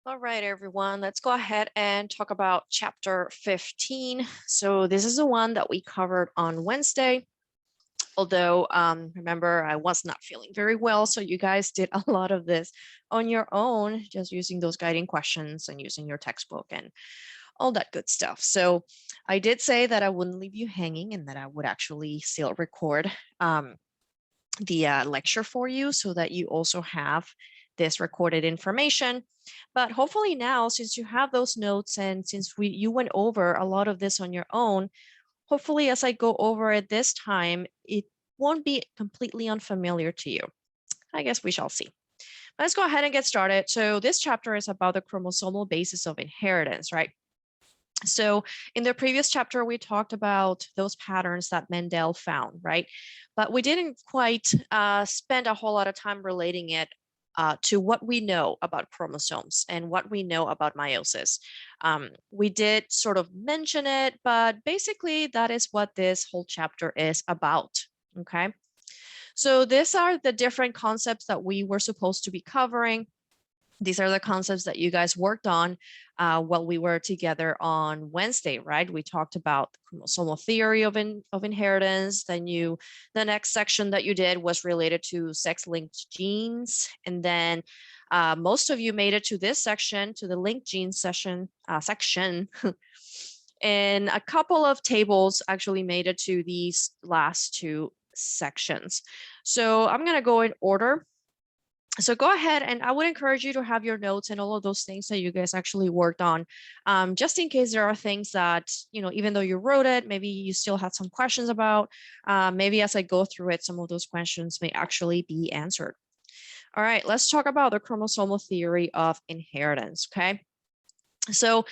All right, everyone, let's go ahead and talk about chapter 15. So this is the one that we covered on Wednesday. Although, remember, I was not feeling very well, so you guys did a lot of this on your own, just using those guiding questions and using your textbook and all that good stuff. So I did say that I wouldn't leave you hanging and that I would actually still record the lecture for you so that you also have this recorded information. But hopefully now, since you have those notes and since you went over a lot of this on your own, hopefully as I go over it this time, it won't be completely unfamiliar to you. I guess we shall see. Let's go ahead and get started. So this chapter is about the chromosomal basis of inheritance, right? So in the previous chapter, we talked about those patterns that Mendel found, right? But we didn't quite spend a whole lot of time relating it to what we know about chromosomes and what we know about meiosis. We did sort of mention it, but basically that is what this whole chapter is about, okay? So these are the different concepts that we were supposed to be covering. These are the concepts that you guys worked on while we were together on Wednesday, right? We talked about the chromosomal theory of inheritance. Then the next section that you did was related to sex-linked genes. And then most of you made it to this section, to the linked genes section. And a couple of tables actually made it to these last two sections. So I'm going to go in order. So go ahead, and I would encourage you to have your notes and all of those things that you guys actually worked on, just in case there are things that, even though you wrote it, maybe you still had some questions about. Maybe as I go through it, some of those questions may actually be answered. All right, let's talk about the chromosomal theory of inheritance, okay? So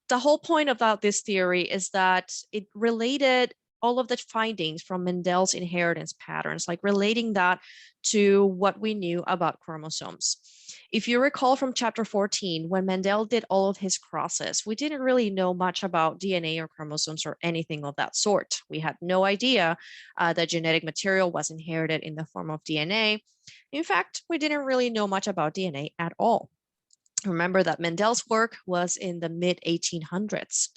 the whole point about this theory is that it related all of the findings from Mendel's inheritance patterns, like relating that to what we knew about chromosomes. If you recall from chapter 14, when Mendel did all of his crosses, we didn't really know much about DNA or chromosomes or anything of that sort. We had no idea that genetic material was inherited in the form of DNA. In fact, we didn't really know much about DNA at all. Remember that Mendel's work was in the mid 1800s.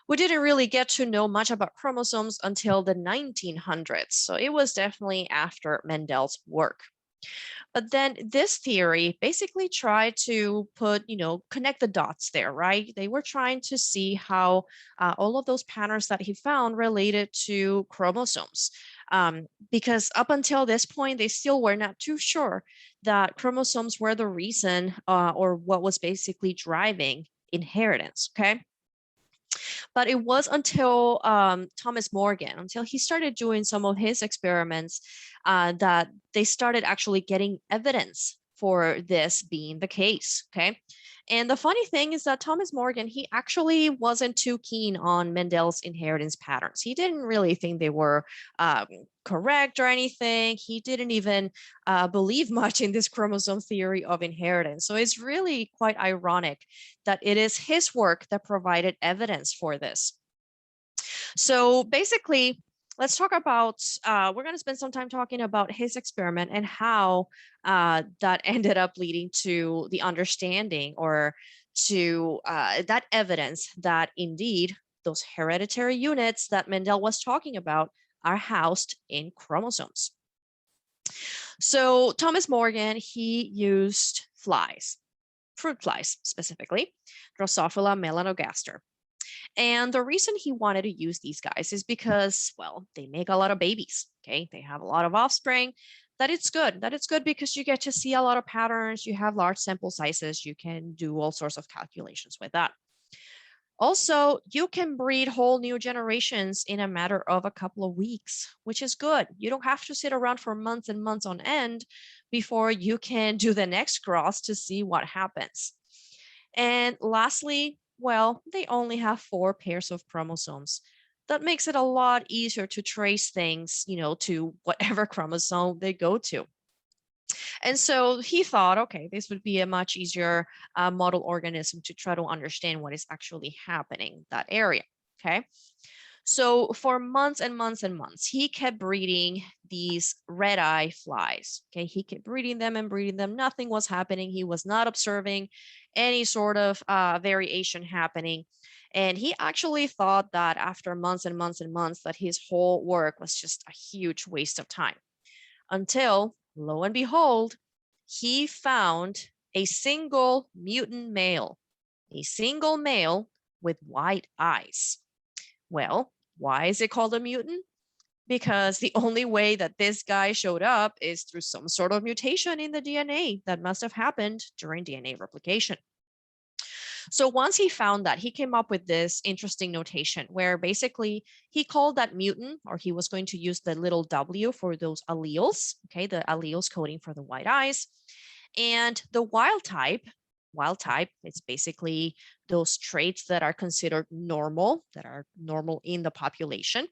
We didn't really get to know much about chromosomes until the 1900s, so it was definitely after Mendel's work. But then this theory basically tried to connect the dots there, right? They were trying to see how all of those patterns that he found related to chromosomes. Because up until this point, they still were not too sure that chromosomes were the reason or what was basically driving inheritance, okay? But it was until Thomas Morgan, until he started doing some of his experiments, that they started actually getting evidence for this being the case, okay? And the funny thing is that Thomas Morgan, he actually wasn't too keen on Mendel's inheritance patterns. He didn't really think they were correct or anything. He didn't even believe much in this chromosome theory of inheritance. So it's really quite ironic that it is his work that provided evidence for this. So basically, let's talk about, we're going to spend some time talking about his experiment and how that ended up leading to the understanding or to that evidence that indeed those hereditary units that Mendel was talking about are housed in chromosomes. So Thomas Morgan, he used flies, fruit flies specifically, Drosophila melanogaster. And the reason he wanted to use these guys is because, well, they make a lot of babies, okay? They have a lot of offspring. That it's good. That it's good because you get to see a lot of patterns. You have large sample sizes. You can do all sorts of calculations with that. Also, you can breed whole new generations in a matter of a couple of weeks, which is good. You don't have to sit around for months and months on end before you can do the next cross to see what happens. And lastly, well, they only have 4 pairs of chromosomes. That makes it a lot easier to trace things, to whatever chromosome they go to. And so he thought, okay, this would be a much easier model organism to try to understand what is actually happening in that area, okay? So for months and months and months, he kept breeding these red-eye flies. Okay, he kept breeding them and breeding them. Nothing was happening. He was not observing any sort of variation happening. And he actually thought that after months and months and months that his whole work was just a huge waste of time. Until, lo and behold, he found a single mutant male, a single male with white eyes. Well, why is it called a mutant? Because the only way that this guy showed up is through some sort of mutation in the DNA that must have happened during DNA replication. So once he found that, he came up with this interesting notation where basically he called that mutant, or he was going to use the little W for those alleles, okay, the alleles coding for the white eyes. And the wild type, it's basically those traits that are considered normal, that are normal in the population.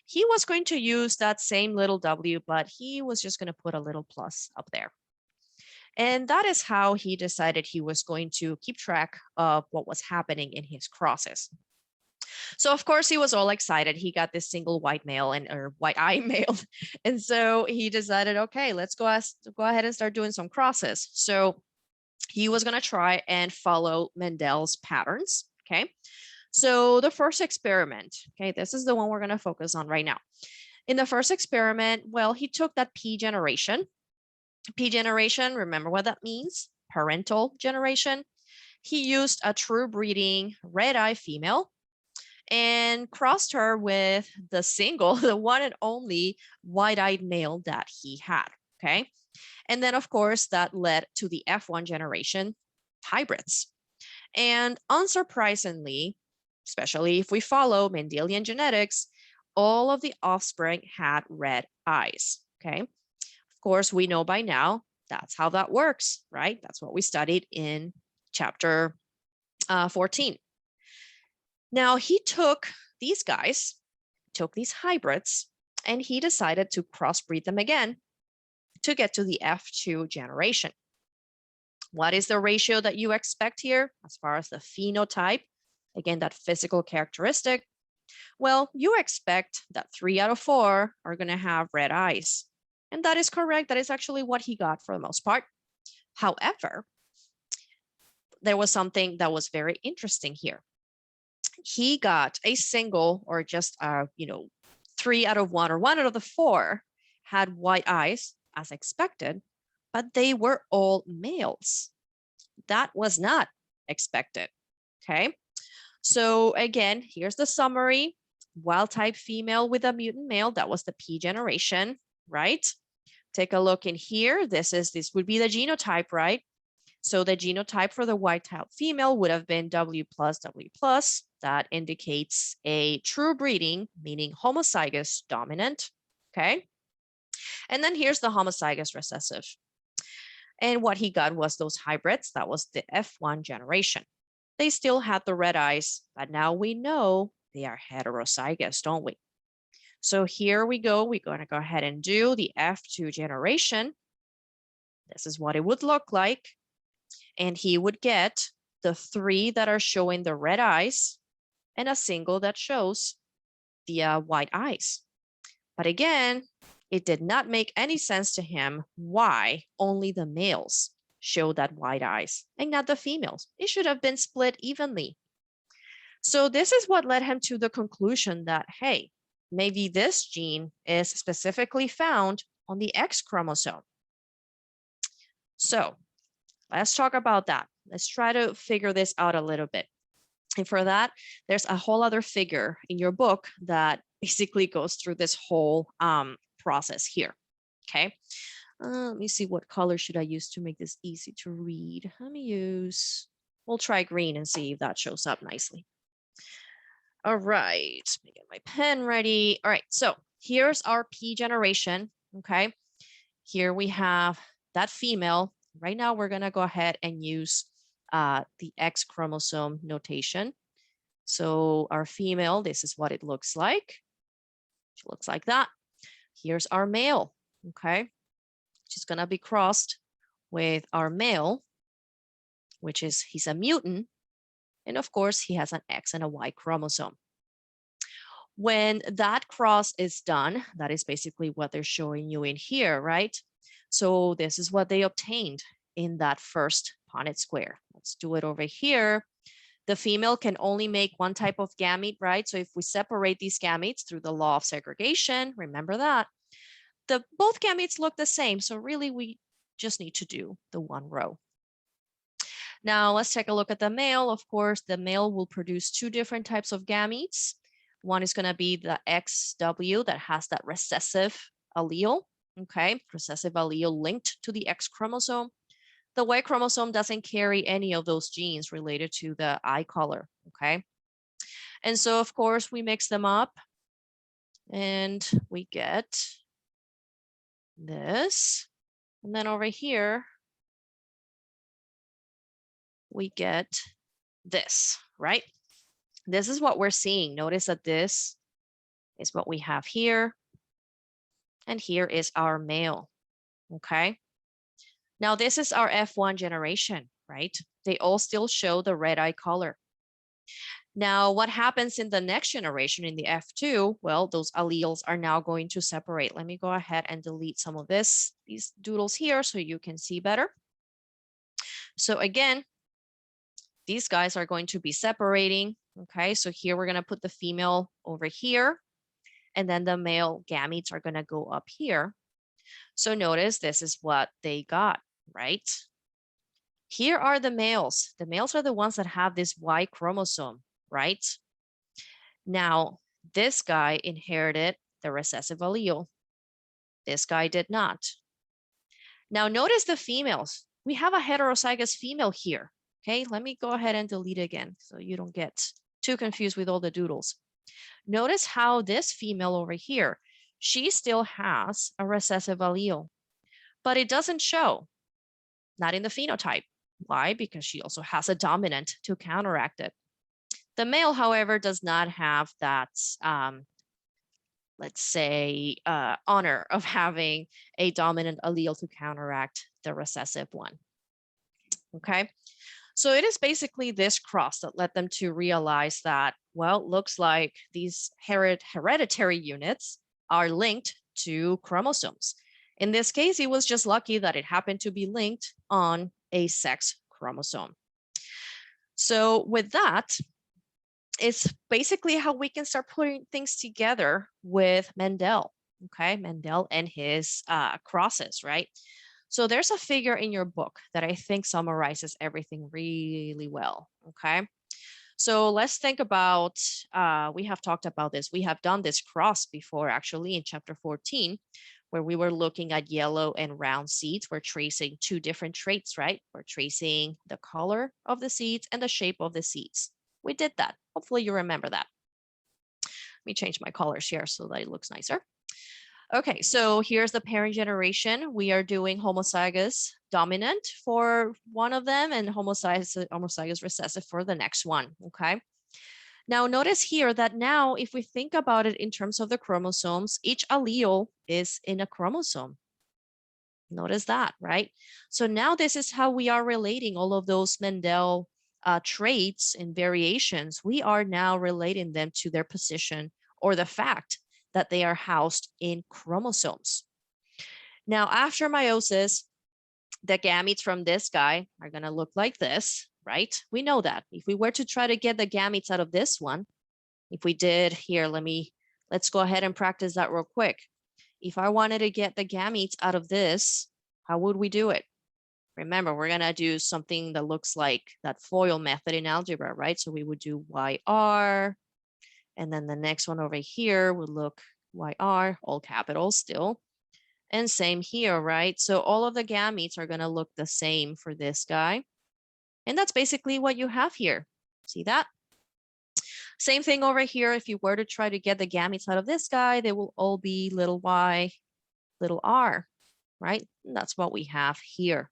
He was going to use that same little W, but he was just going to put a little plus up there. And that is how he decided he was going to keep track of what was happening in his crosses. So of course he was all excited. He got this single white male or white eye male. And so he decided, okay, let's go ahead and start doing some crosses. So he was going to try and follow Mendel's patterns. Okay. So the first experiment, okay, this is the one we're going to focus on right now. In the first experiment, well, he took that P generation. P generation, remember what that means? Parental generation. He used a true breeding red-eye female and crossed her with the single, the one and only white-eyed male that he had, okay? And then, of course, that led to the F1 generation hybrids. And unsurprisingly, especially if we follow Mendelian genetics, all of the offspring had red eyes, okay? Of course, we know by now that's how that works, right? That's what we studied in chapter 14. Now, he took these guys, took these hybrids, and he decided to crossbreed them again to get to the F2 generation. What is the ratio that you expect here as far as the phenotype? Again, that physical characteristic. Well, you expect that 3 out of 4 are going to have red eyes. And that is correct. That is actually what he got for the most part. However, there was something that was very interesting here. He got a single or just, 3 out of 1 or 1 out of the 4 had white eyes as expected, but they were all males. That was not expected, okay? So again, here's the summary. Wild type female with a mutant male, that was the P generation, right? Take a look in here. This would be the genotype, right? So the genotype for the white type female would have been W+, W+. That indicates a true breeding, meaning homozygous dominant, okay? And then here's the homozygous recessive. And what he got was those hybrids. That was the F1 generation. They still had the red eyes, but now we know they are heterozygous, don't we? So here we go. We're going to go ahead and do the F2 generation. This is what it would look like. And he would get the 3 that are showing the red eyes and a single that shows the white eyes. But again, it did not make any sense to him why only the males show that white eyes and not the females. It should have been split evenly. So this is what led him to the conclusion that, hey, maybe this gene is specifically found on the X chromosome. So let's talk about that. Let's try to figure this out a little bit. And for that, there's a whole other figure in your book that basically goes through this whole process here, okay? Let me see, what color should I use to make this easy to read? We'll try green and see if that shows up nicely. All right, let me get my pen ready. All right, so here's our P generation, okay? Here we have that female. Right now, we're gonna go ahead and use the X chromosome notation. So our female, this is what it looks like. She looks like that. Here's our male, okay? She's gonna be crossed with our male, which is, he's a mutant. And of course, he has an X and a Y chromosome. When that cross is done, that is basically what they're showing you in here, right? So this is what they obtained in that first Punnett square. Let's do it over here. The female can only make one type of gamete, right? So if we separate these gametes through the law of segregation, remember that, both gametes look the same. So really we just need to do the one row. Now let's take a look at the male. Of course, the male will produce two different types of gametes. One is going to be the XW that has that recessive allele, okay? Recessive allele linked to the X chromosome. The Y chromosome doesn't carry any of those genes related to the eye color, okay? And so, of course, we mix them up and we get this. And then over here, we get this, right? This is what we're seeing. Notice that this is what we have here. And here is our male, okay? Now, this is our F1 generation, right? They all still show the red eye color. Now, what happens in the next generation, in the F2? Well, those alleles are now going to separate. Let me go ahead and delete some of these doodles here so you can see better. So again, these guys are going to be separating, okay? So here we're gonna put the female over here, and then the male gametes are gonna go up here. So notice this is what they got, right? Here are the males. The males are the ones that have this Y chromosome, right? Now, this guy inherited the recessive allele. This guy did not. Now, notice the females. We have a heterozygous female here. Okay, let me go ahead and delete again so you don't get too confused with all the doodles. Notice how this female over here, she still has a recessive allele, but it doesn't show, not in the phenotype. Why? Because she also has a dominant to counteract it. The male, however, does not have that, let's say, honor of having a dominant allele to counteract the recessive one. Okay, so it is basically this cross that led them to realize that, well, looks like these hereditary units are linked to chromosomes. In this case, it was just lucky that it happened to be linked on a sex chromosome. So with that, it's basically how we can start putting things together with Mendel, okay? Mendel and his crosses, right? So there's a figure in your book that I think summarizes everything really well, okay? So let's think about, we have talked about this. We have done this cross before, actually, in chapter 14, where we were looking at yellow and round seeds. We're tracing two different traits, right? We're tracing the color of the seeds and the shape of the seeds. We did that. Hopefully you remember that. Let me change my colors here so that it looks nicer. Okay, so here's the parent generation. We are doing homozygous dominant for one of them and homozygous recessive for the next one, okay? Now notice here that now if we think about it in terms of the chromosomes, each allele is in a chromosome. Notice that, right? So now this is how we are relating all of those Mendel traits and variations. We are now relating them to their position or the fact that they are housed in chromosomes. Now, after meiosis, the gametes from this guy are going to look like this, right? We know that. If we were to try to get the gametes out of this one, if we did here, let's go ahead and practice that real quick. If I wanted to get the gametes out of this, how would we do it? Remember, we're going to do something that looks like that FOIL method in algebra, right? So we would do YR, and then the next one over here would look YR, all capitals still. And same here, right? So all of the gametes are going to look the same for this guy. And that's basically what you have here. See that? Same thing over here. If you were to try to get the gametes out of this guy, they will all be little y, little r, right? And that's what we have here.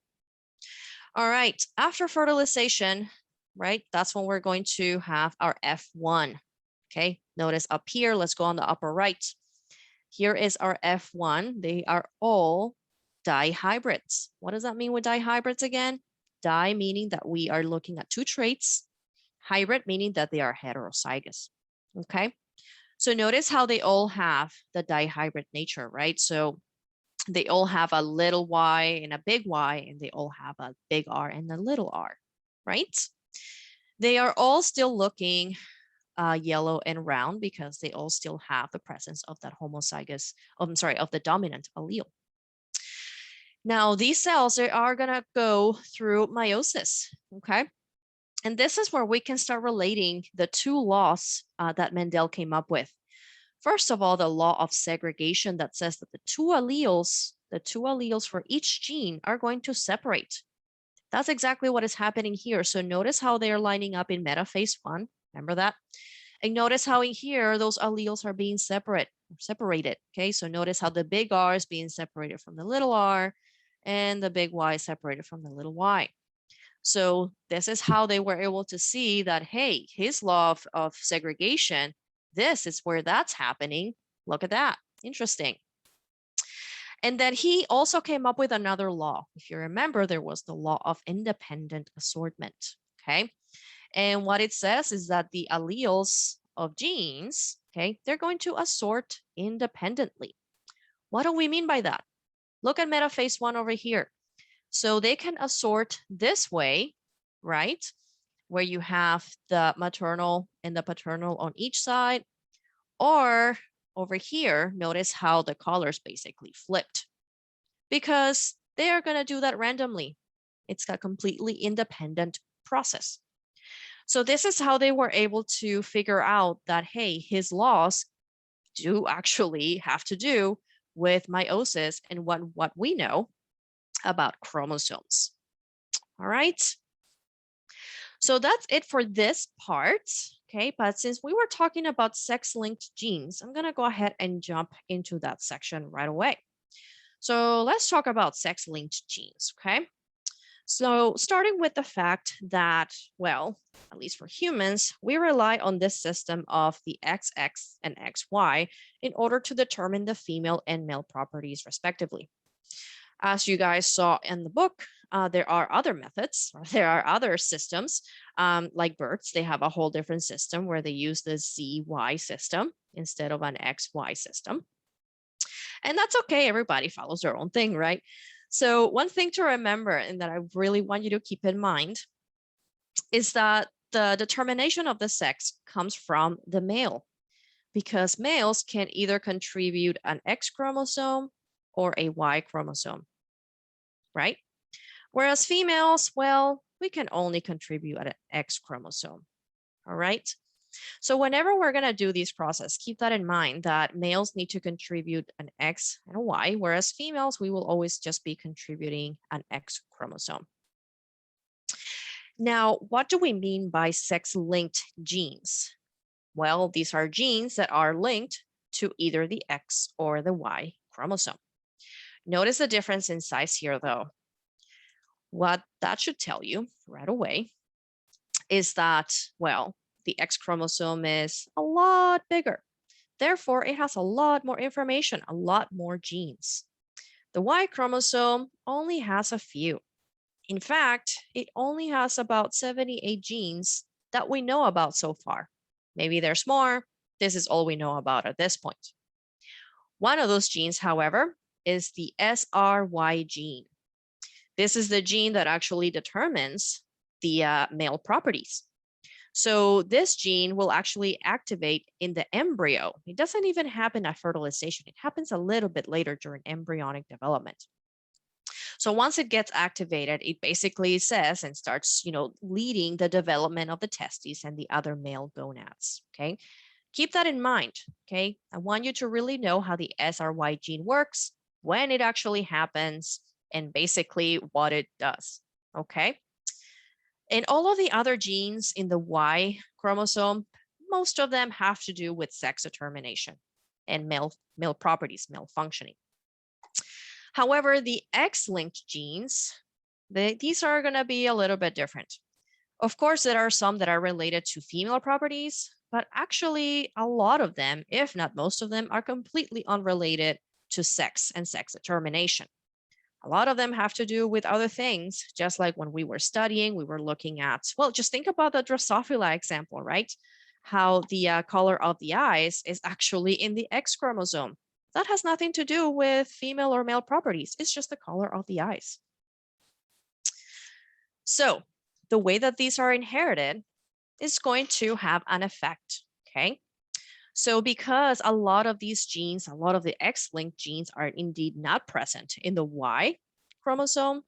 All right, after fertilization, right, that's when we're going to have our F1. Okay, notice up here, let's go on the upper right. Here is our F1. They are all dihybrids. What does that mean with dihybrids again? Di meaning that we are looking at two traits. Hybrid meaning that they are heterozygous. Okay, So notice how they all have the dihybrid nature, right? So they all have a little y and a big Y, and they all have a big R and a little r, right? They are all still looking yellow and round because they all still have the presence of that homozygous, of the dominant allele. Now, these cells, they are gonna go through meiosis, okay? And this is where we can start relating the two laws that Mendel came up with. First of all, the law of segregation that says that the two alleles for each gene are going to separate. That's exactly what is happening here. So notice how they're lining up in metaphase 1. Remember that? And notice how in here, those alleles are being separated. Okay, so notice how the big R is being separated from the little r, and the big Y is separated from the little y. So this is how they were able to see that, hey, his law of segregation, this is where that's happening. Look at that. Interesting. And then he also came up with another law. If you remember, there was the law of independent assortment. Okay. And what it says is that the alleles of genes, okay, they're going to assort independently. What do we mean by that? Look at metaphase 1 over here. So they can assort this way, right? Where you have the maternal and the paternal on each side, or over here, notice how the colors basically flipped, because they are going to do that randomly. It's a completely independent process. So this is how they were able to figure out that, hey, his laws do actually have to do with meiosis and what we know about chromosomes. All right. So that's it for this part. Okay, but since we were talking about sex-linked genes, I'm going to go ahead and jump into that section right away. So let's talk about sex-linked genes, okay? So starting with the fact that, well, at least for humans, we rely on this system of the XX and XY in order to determine the female and male properties respectively. As you guys saw in the book, there are other methods, or there are other systems, like birds. They have a whole different system where they use the ZY system instead of an XY system. And that's okay. Everybody follows their own thing, right? So one thing to remember, and that I really want you to keep in mind, is that the determination of the sex comes from the male, because males can either contribute an X chromosome or a Y chromosome, right? Whereas females, well, we can only contribute an X chromosome, all right? So whenever we're going to do this process, keep that in mind, that males need to contribute an X and a Y, whereas females, we will always just be contributing an X chromosome. Now, what do we mean by sex-linked genes? Well, these are genes that are linked to either the X or the Y chromosome. Notice the difference in size here, though. What that should tell you right away is that, well, the X chromosome is a lot bigger. Therefore, it has a lot more information, a lot more genes. The Y chromosome only has a few. In fact, it only has about 78 genes that we know about so far. Maybe there's more. This is all we know about at this point. One of those genes, however, is the SRY gene. This is the gene that actually determines the male properties. So this gene will actually activate in the embryo. It doesn't even happen at fertilization. It happens a little bit later during embryonic development. So once it gets activated, it basically says and starts, leading the development of the testes and the other male gonads, okay? Keep that in mind, okay? I want you to really know how the SRY gene works, when it actually happens, and basically what it does, okay? And all of the other genes in the Y chromosome, most of them have to do with sex determination and male properties, male functioning. However, the X-linked genes, these are going to be a little bit different. Of course, there are some that are related to female properties, but actually a lot of them, if not most of them, are completely unrelated to sex and sex determination. A lot of them have to do with other things, just like when we were studying, we were looking at, well, just think about the Drosophila example, right? how the color of the eyes is actually in the X chromosome. That has nothing to do with female or male properties. It's just the color of the eyes. So the way that these are inherited is going to have an effect, okay? So because a lot of these genes, a lot of the X-linked genes are indeed not present in the Y chromosome,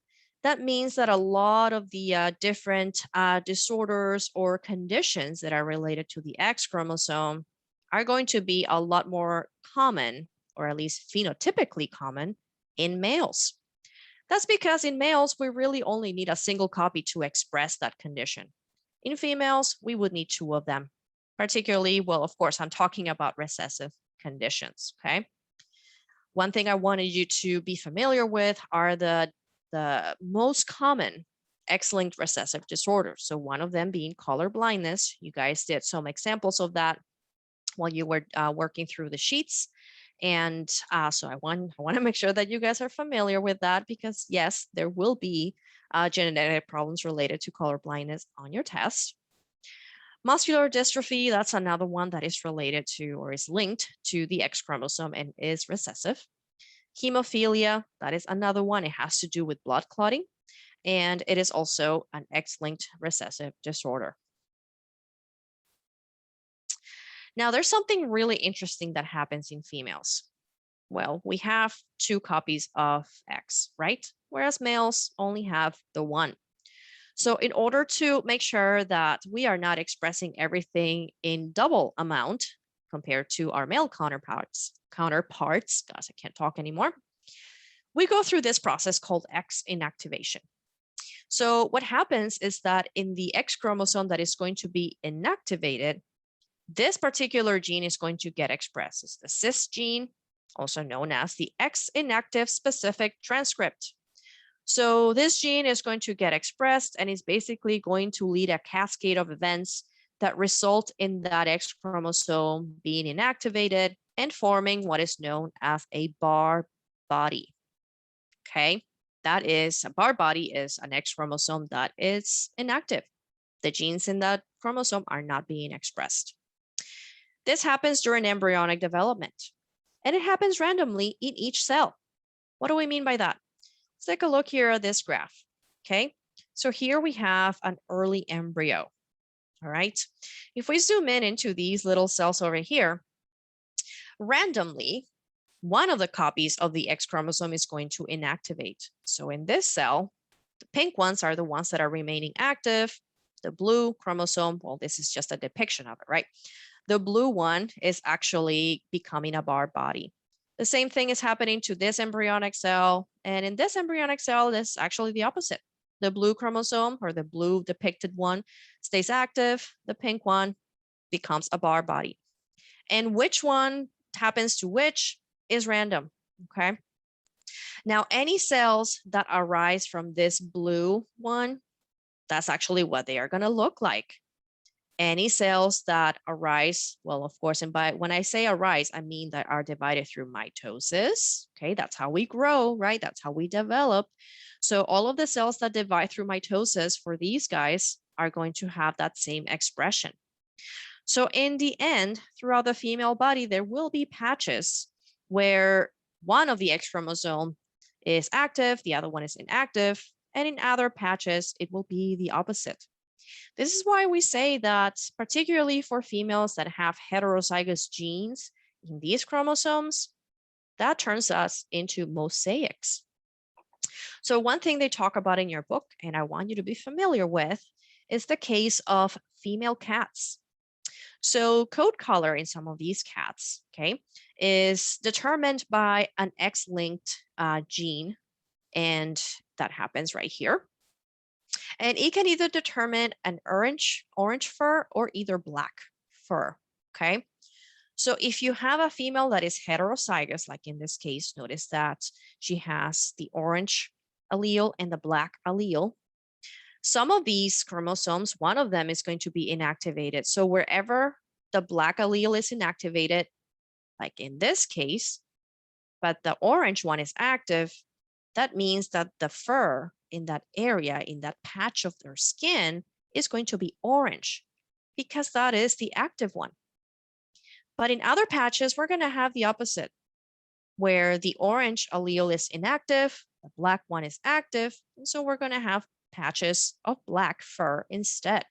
that means that a lot of the different disorders or conditions that are related to the X chromosome are going to be a lot more common, or at least phenotypically common, in males. That's because in males, we really only need a single copy to express that condition. In females, we would need two of them, particularly, well, of course, I'm talking about recessive conditions, okay? One thing I wanted you to be familiar with are the most common X-linked recessive disorders. So one of them being color blindness. You guys did some examples of that while you were working through the sheets. And so I want to make sure that you guys are familiar with that, because yes, there will be genetic problems related to color blindness on your test. Muscular dystrophy, that's another one that is related to or is linked to the X chromosome and is recessive. Hemophilia, that is another one. It has to do with blood clotting, and it is also an X-linked recessive disorder. Now, there's something really interesting that happens in females. Well, we have two copies of X, right? Whereas males only have the one. So in order to make sure that we are not expressing everything in double amount compared to our male counterparts, gosh, I can't talk anymore, we go through this process called X inactivation. So what happens is that in the X chromosome that is going to be inactivated, this particular gene is going to get expressed. It's the cis gene, also known as the X inactive specific transcript. So this gene is going to get expressed and is basically going to lead a cascade of events that result in that X chromosome being inactivated and forming what is known as a bar body. Okay, that is, a bar body is an X chromosome that is inactive. The genes in that chromosome are not being expressed. This happens during embryonic development, and it happens randomly in each cell. What do we mean by that? Let's take a look here at this graph, okay? So here we have an early embryo, all right? If we zoom in into these little cells over here, randomly, one of the copies of the X chromosome is going to inactivate. So in this cell, the pink ones are the ones that are remaining active. The blue chromosome, well, this is just a depiction of it, right? The blue one is actually becoming a bar body. The same thing is happening to this embryonic cell. And in this embryonic cell, it's actually the opposite. The blue chromosome, or the blue depicted one, stays active. The pink one becomes a bar body. And which one happens to which is random, okay? Now, any cells that arise from this blue one, that's actually what they are going to look like. Any cells that arise, well, of course, and when I say arise, I mean that are divided through mitosis. Okay, that's how we grow, right? That's how we develop. So all of the cells that divide through mitosis for these guys are going to have that same expression. So in the end, throughout the female body, there will be patches where one of the X chromosome is active, the other one is inactive, and in other patches, it will be the opposite. This is why we say that, particularly for females that have heterozygous genes in these chromosomes, that turns us into mosaics. So one thing they talk about in your book, and I want you to be familiar with, is the case of female cats. So coat color in some of these cats, okay, is determined by an X-linked gene, and that happens right here. And it can either determine an orange fur or either black fur, okay? So if you have a female that is heterozygous, like in this case, notice that she has the orange allele and the black allele. Some of these chromosomes, one of them is going to be inactivated. So wherever the black allele is inactivated, like in this case, but the orange one is active, that means that the fur in that area, in that patch of their skin, is going to be orange because that is the active one. But in other patches, we're going to have the opposite, where the orange allele is inactive, the black one is active, and so we're going to have patches of black fur instead.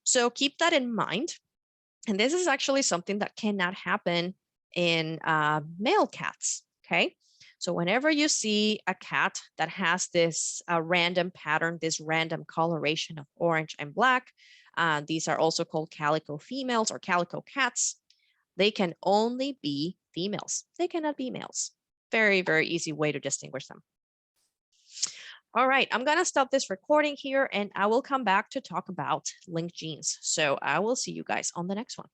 So keep that in mind. And this is actually something that cannot happen in male cats, okay? So whenever you see a cat that has this random pattern, this random coloration of orange and black, these are also called calico females or calico cats. They can only be females. They cannot be males. Very, very easy way to distinguish them. All right, I'm gonna stop this recording here and I will come back to talk about linked genes. So I will see you guys on the next one.